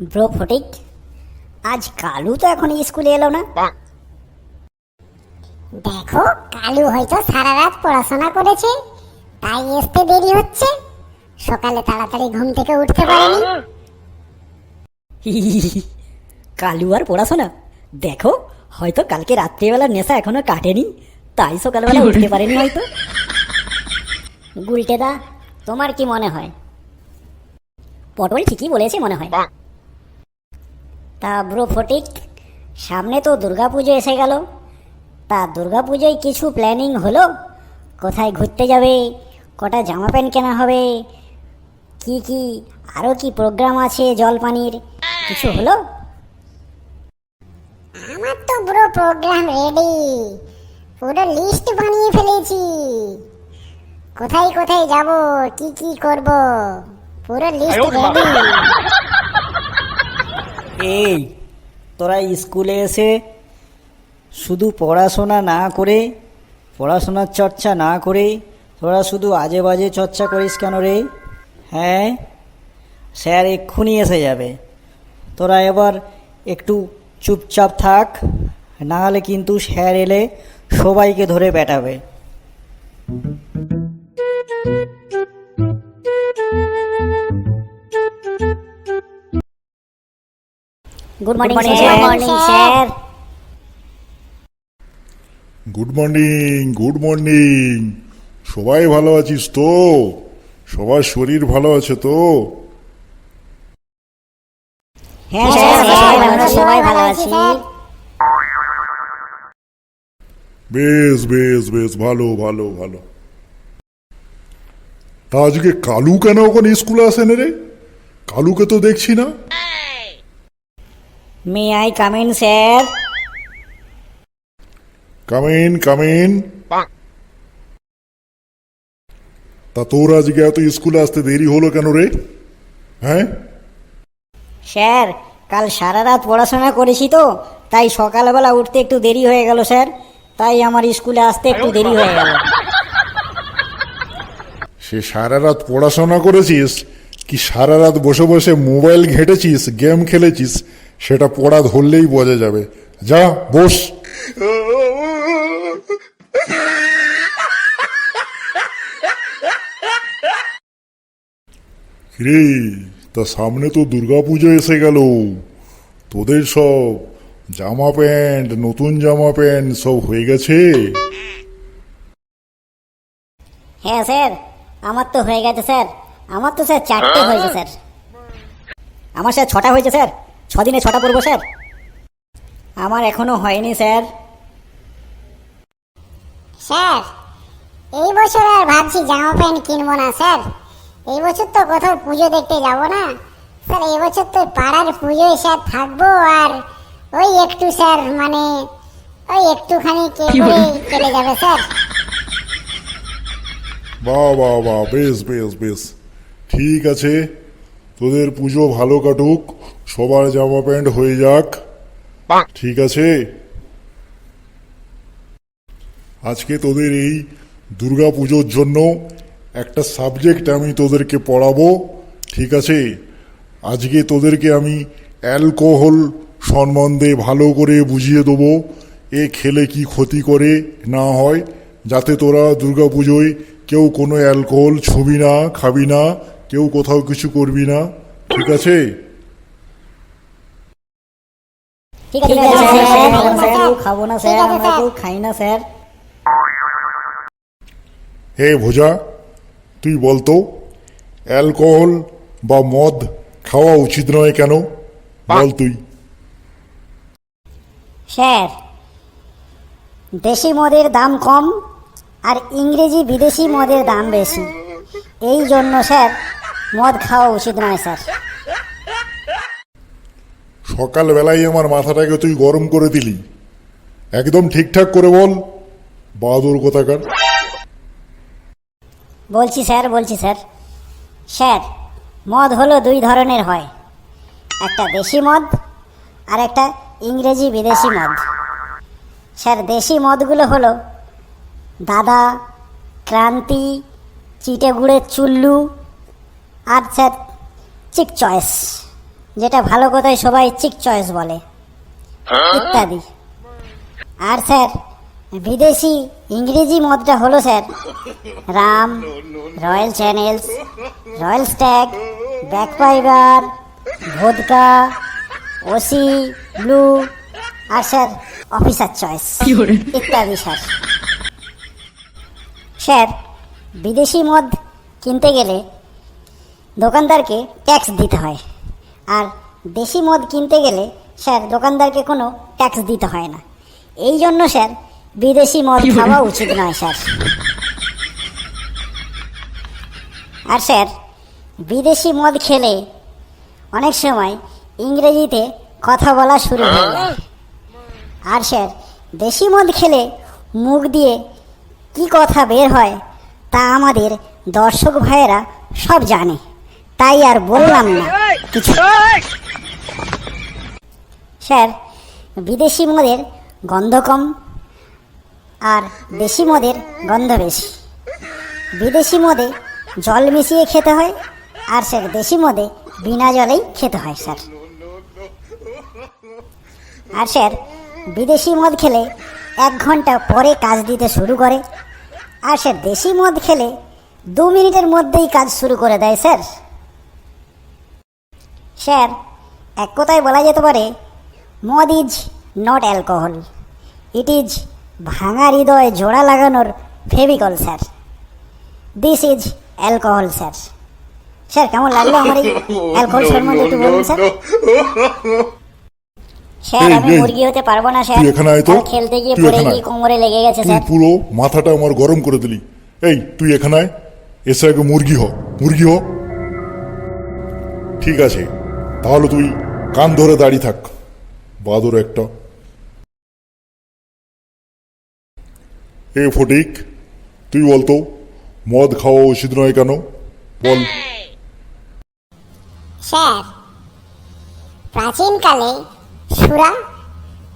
Bro Phatik, আজ কালু তো এখন স্কুলে এলো না। দেখো, কালু হয়তো সারা রাত পড়াশোনা করেছে, তাই আসতে দেরি হচ্ছে। সকালে তাড়াতাড়ি ঘুম থেকে উঠতে পারেনি। কালু আর পড়াশোনা, দেখো হয়তো কালকে রাত্রিবেলার নেশা এখনো কাটেনি, তাই সকালবেলা উঠতে পারেনি হয়তো। গুলটেদা, তোমার কি মনে হয়? পটল ঠিকই বলেছে মনে হয়। তা ব্রো ফটিক, সামনে তো দুর্গাপুজো এসে গেল। তা দুর্গাপুজোয় কিছু প্ল্যানিং হলো? কোথায় ঘুরতে যাবে? কটা জামা প্যান্ট কেনা হবে? কি আরও কি প্রোগ্রাম আছে? জলপানির কিছু হলো? আমার তো পুরো প্রোগ্রাম রেডি, পুরো লিস্ট বানিয়ে ফেলেছি। কোথায় কোথায় যাব, কি করব, পুরো লিস্ট রেডি। এই তোরা স্কুলে এসে শুধু পড়াশোনা না করে, পড়াশোনার চর্চা না করে তোরা শুধু আজে বাজে চর্চা করিস কেন রে? হ্যাঁ, স্যার এক্ষুনি এসে যাবে। তোরা এবার একটু চুপচাপ থাক, না হলে কিন্তু স্যার এলে সবাইকে ধরে পেটাবে। Good morning sir. Good morning, good morning. সবাই ভালো আছিস তো? সবার শরীর ভালো আছে তো? হ্যাঁ স্যার, আমরা সবাই ভালো আছি। বেশ বেশ বেশ, ভালো ভালো ভালো। তা আজকে কালু কেন ওখানে স্কুলে আসেন রে? কালুকে তো দেখছি না। May I come in sir? Come in come in. তা তোর আজকে এত স্কুলে আসতে দেরি হলো কেন রে? হ্যাঁ, স্যার, কাল সারা রাত পড়াশোনা করেছি তো, তাই সকালবেলা উঠতে একটু দেরি হয়ে গেল স্যার, তাই আমার স্কুলে আসতে একটু দেরি হয়ে গেল। সে সারা রাত পড়াশোনা করেছিস কি সারা রাত বসে বসে মোবাইল ঘেঁটেছিস, গেম খেলেছিস, সেটা পড়া ধরলেই বোঝা যাবে। যা বস। রে, তা সামনে তো দুর্গাপুজো এসে গেল। তোদের সব জামা প্যান্ট, নতুন জামা প্যান্ট সব হয়ে গেছে? হ্যাঁ স্যার, আমার তো হয়ে গেছে স্যার। আমার তো স্যার 4টে হয়েছে স্যার। আমার স্যার 6টা হয়েছে স্যার, 6 দিনে 6টা পড়বো স্যার। আমার এখনো হয়নি স্যার। স্যার, এই বছর আর ভাবছি জামা প্যান্ট কিনবো না স্যার। এই বছর তো কোথাও পুজো দেখতে যাব না স্যার। এই বছর তো পাড়ার পুজোয় স্যার থাকবো, আর ওই একটু স্যার, মানে ওই একটুখানি কেটে যাবে স্যার। বাহ বাহ বাহ, বেশ বেশ বেশ, ঠিক আছে। তোদের পুজো ভালো কাটুক, সবার জামা প্যান্ট হয়ে যাক, ঠিক আছে। আজকে তোদের এই দুর্গা পুজোর জন্য একটা সাবজেক্ট আমি তোদেরকে পড়াবো, ঠিক আছে। আজকে তোদেরকে আমি অ্যালকোহল সম্বন্ধে ভালো করে বুঝিয়ে দেবো, এ খেলে কি ক্ষতি করে না হয়, যাতে তোরা দুর্গা পুজোয় কেউ কোনো অ্যালকোহল ছুবি না, খাবি না, কেউ কোথাও কিছু করবি না, ঠিক আছে। ঠিক আছে স্যার, স্যার। আমরা কেউ খাবো না স্যার, আমরা কেউ খাই না স্যার। হে ভোজা, তুই বলতো অ্যালকোহল বা মদ খাওয়া উচিত নয় কেন? বল তুই। স্যার, দেশি মদের দাম কম আর ইংরেজি বিদেশি মদের দাম বেশি, এই জন্য স্যার মদ খাওয়া উচিত নয় স্যার। সকালবেলায় আমার মাথাটাকে তুই গরম করে দিলি। একদম ঠিকঠাক করে বল, বাহাদুর কোথাকার। বলছি স্যার। স্যার, মদ হলো 2 ধরনের হয়, একটা দেশি মদ আর একটা ইংরেজি বিদেশি মদ। স্যার, দেশি মদগুলো হলো দাদা, ক্রান্তি, চিটে গুড়ের চুল্লু আর স্যার চিক চয়েস, যেটা ভালো কথায় সবাই চিক চয়েস বলে, ইত্যাদি। আর স্যার বিদেশি ইংরেজি মদটা হলো sir rum, royal challenge, royal stag, bagpiper, vodka, OC, blue, আর স্যার অফিসার চয়েস ইত্যাদি স্যার। স্যার বিদেশি মদ কিনতে গেলে দোকানদারকে ট্যাক্স দিতে হয়, আর দেশি মদ কিনতে গেলে স্যার দোকানদারকে কোনো ট্যাক্স দিতে হয় না। এই জন্য স্যার বিদেশি মদ খাওয়া উচিত নয় স্যার। আর স্যার বিদেশি মদ খেলে অনেক সময় ইংরেজিতে কথা বলা শুরু হয়ে যায়। আর স্যার দেশি মদ খেলে মুখ দিয়ে কি কথা বের হয় তা আমাদের দর্শক ভাইয়েরা সব জানে, তাই আর বললাম না কিছু। স্যার বিদেশি মদের গন্ধ কম আর দেশি মদের গন্ধ বেশি। বিদেশি মদে জল মিশিয়ে খেতে হয়, আর স্যার দেশি মদে বিনা জলেই খেতে হয় স্যার। আর স্যার বিদেশি মদ খেলে 1 ঘন্টা পরে কাজ দিতে শুরু করে, আর স্যার দেশি মদ খেলে 2 মিনিটের মধ্যেই কাজ শুরু করে দেয় স্যার। স্যার এক কথায় বলা যেতে পারে মদ is not alcohol, it is ভাঙা হৃদয় জোড়া লাগানোর Fevicol sir. This is alcohol sir. Sir কেমন লাগলো আমার এই অ্যালকোহল সম্বন্ধে একটু বলুন স্যার। স্যার এই, আমি এই, মুরগি হতে পারবো না স্যার, তুই এখানে আয় তো, কাল খেলতে গিয়ে তুই পড়ে এখানে গিয়ে আয়। কোমরে লেগে গেছে তুই স্যার। পুরো মাথাটা আমার গরম করে দিলি। এই তুই এখানে আয়, এসে আগে মুরগি হ, মুরগি হ। ঠিক আছে, তাহলে তুই কান ধরে দাঁড়িয়ে থাক, বাদর একটা। এ ফটিক, তুই বলতো মদ খাওয়া উচিত নয় কেন, বল। স্যার প্রাচীনকালে সুরা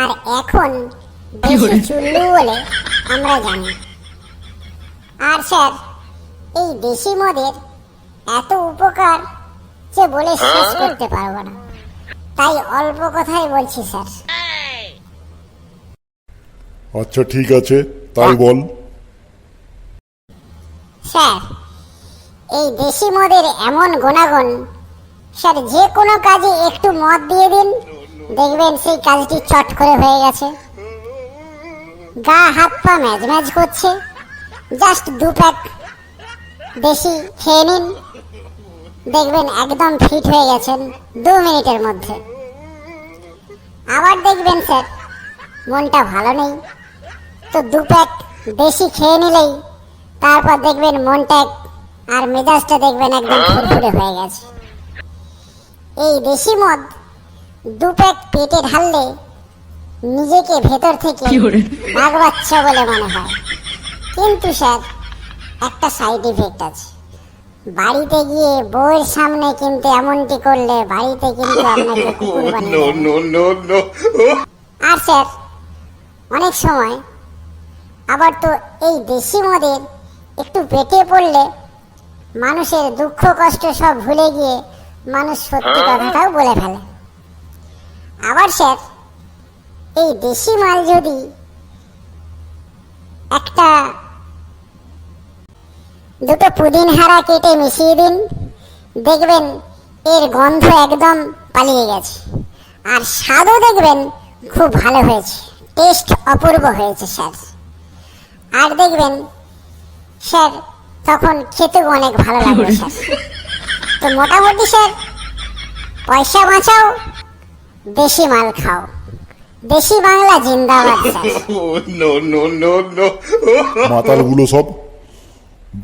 আর এখন দেশি চুল্লু বলে আমরা জানি। আর স্যার এই দেশি মদের এত উপকার যে বলে শেষ করতে পারবো না, তাই অল্প কথাই বলছি স্যার। আচ্ছা ঠিক আছে, তাই বল। স্যার এই দেশি মদের এমন গুণাগুণ, স্যার যে কোনো কাজে একটু মদ দিয়ে দিন, দেখবেন সেই কাজটি চট করে হয়ে গেছে। গা হাত পা ম্যাজ ম্যাজ করছে, জাস্ট 2 প্যাক দেশি খেয়ে নিন, দেখবেন একদম ফিট হয়ে গেছেন 2 মিনিটের মধ্যে। আবার দেখবেন স্যার মনটা ভালো নেই, তো 2 প্যাক দেশি খেয়ে নিলেই তারপর দেখবেন মনটা আর মেজাজটা দেখবেন একদম ফুরফুরে হয়ে গেছে। এই দেশি মদ 2 প্যাক পেটে ঢাললে নিজেকে ভেতর থেকে বাঘ বাচ্চা বলে মনে হয়, কিন্তু স্যার একটা সাইড ইফেক্ট আছে। বাড়িতে গিয়ে বউয়ের সামনে কিন্তু এমনটি করলে বাড়িতে কিন্তু আপনাকে কুকুর বানিয়ে দেবে। আর স্যার অনেক সময় আবার তো এই দেশি মদের একটু পেটে পড়লে মানুষের দুঃখ কষ্ট সব ভুলে গিয়ে মানুষ সত্যি কথাটাও বলে ফেলে। আবার স্যার এই দেশি মাল যদি একটা 2টো পুদিন হারা কেটে মিশিয়ে দিন, দেখবেন এর গন্ধ একদম পালিয়ে গেছে, আর স্বাদও দেখবেন খুব ভালো হয়েছে, টেস্ট অপূর্ব হয়েছে স্যার। আর দেখবেন স্যার তখন খেতেও অনেক ভালো লাগবে স্যার। তো মোটামুটি স্যার পয়সা বাঁচাও, দেশি মাল খাও, দেশি বাংলা জিন্দাবাদ স্যার। মাতালগুলো সব,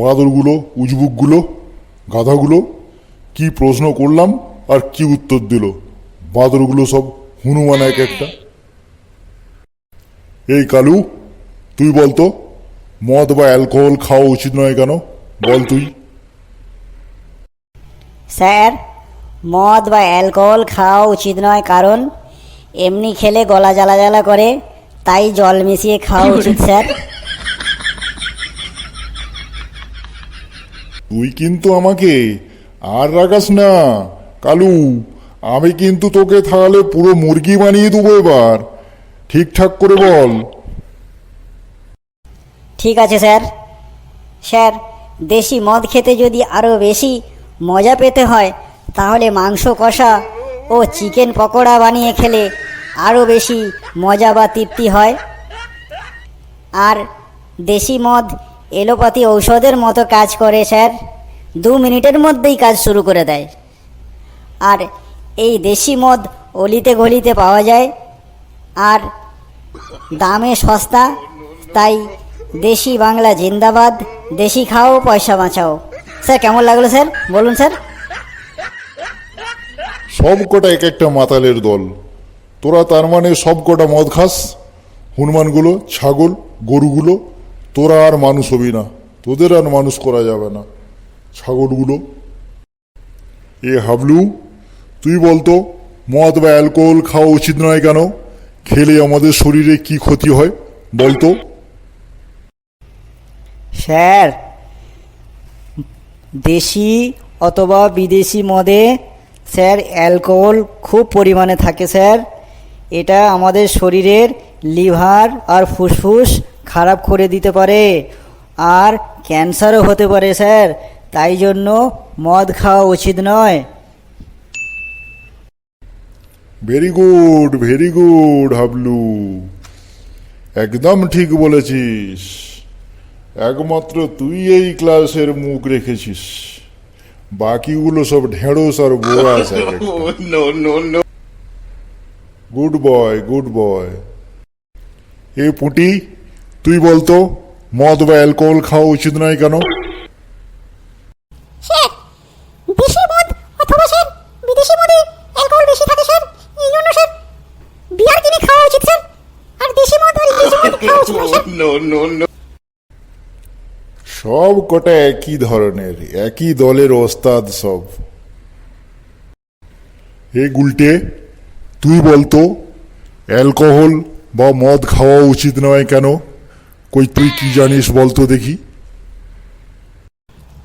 বাদরগুলো, উজবুকগুলো, গাধাগুলো, কি প্রশ্ন করলাম আর কি উত্তর দিল। বাদরগুলো সব হনুমান এক একটা। এই কালু, তুই বলতো মদ বা অ্যালকোহল খাওয়া উচিত নয় কেন, বল তুই। স্যার মদ বা অ্যালকোহল খাওয়া উচিত নয়, কারণ এমনি খেলে গলা জ্বালা জ্বালা করে, তাই জল মিশিয়ে খাওয়া উচিত স্যার। তুই কিন্তু আমাকে আর রাগাস না কালু, আমি কিন্তু তোকে তাহলে পুরো মুরগি বানিয়ে দেবো এবার, ঠিকঠাক করে বল। ঠিক আছে স্যার। স্যার, দেশি মদ খেতে যদি আরও বেশি মজা পেতে হয় তাহলে মাংস কষা ও চিকেন পকোড়া বানিয়ে খেলে আরও বেশি মজা বা তৃপ্তি হয়। আর দেশি মদ এলোপ্যাথি ঔষধের মতো কাজ করে স্যার, 2 মিনিটের মধ্যেই কাজ শুরু করে দেয়। আর এই দেশি মদ অলিতে গলিতে পাওয়া যায় আর দামে সস্তা। তাই দেশি বাংলা জিন্দাবাদ, দেশি খাও পয়সা বাঁচাও। স্যার কেমন লাগলো স্যার, বলুন স্যার। সব কটা এক একটা মাতালের দল। তোরা তার মানে সব কটা মদ খাস? হনুমানগুলো, ছাগল, গরুগুলো, তোরা আর মানুষ হবি না, তোদের আর মানুষ করা যাবে না, ছাগলগুলো। এ হাবলু, তুই বলতো মদ বা অ্যালকোহল খাওয়া উচিত নয় কেন? খেলে আমাদের শরীরে কি ক্ষতি হয় বলতো? স্যার, দেশি অথবা বিদেশি মদে স্যার অ্যালকোহল খুব পরিমাণে থাকে স্যার। এটা আমাদের শরীরের লিভার আর ফুসফুস খারাপ করে দিতে পারে আর ক্যান্সারও হতে পারে স্যার। তাই জন্য মদ খাওয়া উচিত নয়। ভেরি গুড হাবলু, একদম ঠিক বলেছিস। একমাত্র তুই এই ক্লাসের মুখ রেখেছিস, বাকিগুলো সব ঢেঁড়স আর বোড়া আছে। Good boy, good boy. এ পুটি, তুই বলতো মদ বা অ্যালকোহল খাওয়া উচিত নয় কেন? স্যার, দেশি মদ অথবা স্যার বিদেশি মদে অ্যালকোহল বেশি থাকে স্যার, এই জন্য স্যার বিয়ার কিনে খাওয়া উচিত স্যার। আর দেশি মদ আর ইংরেজি মদ খাওয়া উচিত নয় স্যার। সব কটা একই ধরনের, একই দলের ওস্তাদ সব। এ গুলটে, তুই বলতো অ্যালকোহল বা মদ খাওয়া উচিত নয় কেন? কই তুই কি জানিস বলতো দেখি।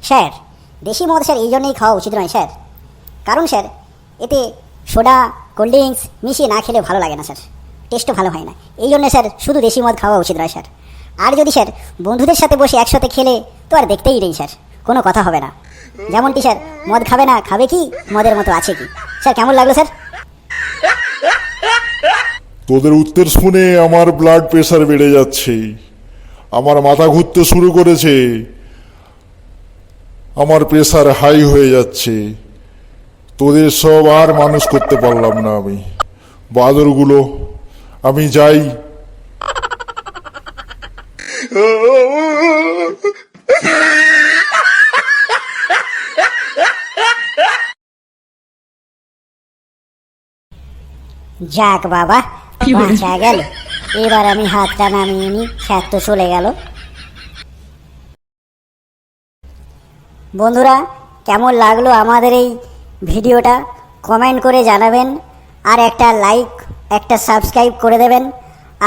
স্যার, দেশি মদ স্যার এই জন্যই খাওয়া উচিত নয় স্যার, কারণ স্যার এতে সোডা কোল্ড ড্রিঙ্কস মিশিয়ে না খেলে ভালো লাগে না স্যার, টেস্টও ভালো হয় না। এই জন্য স্যার শুধু দেশি মদ খাওয়া উচিত নয় স্যার। আর যদি স্যার বন্ধুদের সাথে বসে একসাথে খেলে তো আর দেখতেই নেই স্যার, কোনো কথা হবে না। যেমনটি স্যার মদ খাবে না, খাবে কি, মদের মতো আছে কি। স্যার কেমন লাগলো স্যার? তোদের উত্তর শুনে আমার ব্লাড প্রেশার বেড়ে যাচ্ছে, আমার মাথা ঘুরতে শুরু করেছে, আমার প্রেশার হাই হয়ে যাচ্ছে। তোদের সব আর মানুষ করতে পারলাম না আমি। বাদরগুলো, আমি যাই। যাক বাবা, বাঁচা গেল। এবার আমি হাতটা নামিয়ে নি, স্যার তো চলে গেল। বন্ধুরা, কেমন লাগলো আমাদের এই ভিডিওটা কমেন্ট করে জানাবেন, আর একটা লাইক, একটা সাবস্ক্রাইব করে দেবেন।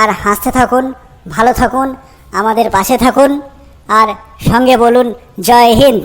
আর হাসতে থাকুন, ভালো থাকুন, আমাদের পাশে থাকুন, আর সঙ্গে বলুন জয় হিন্দ।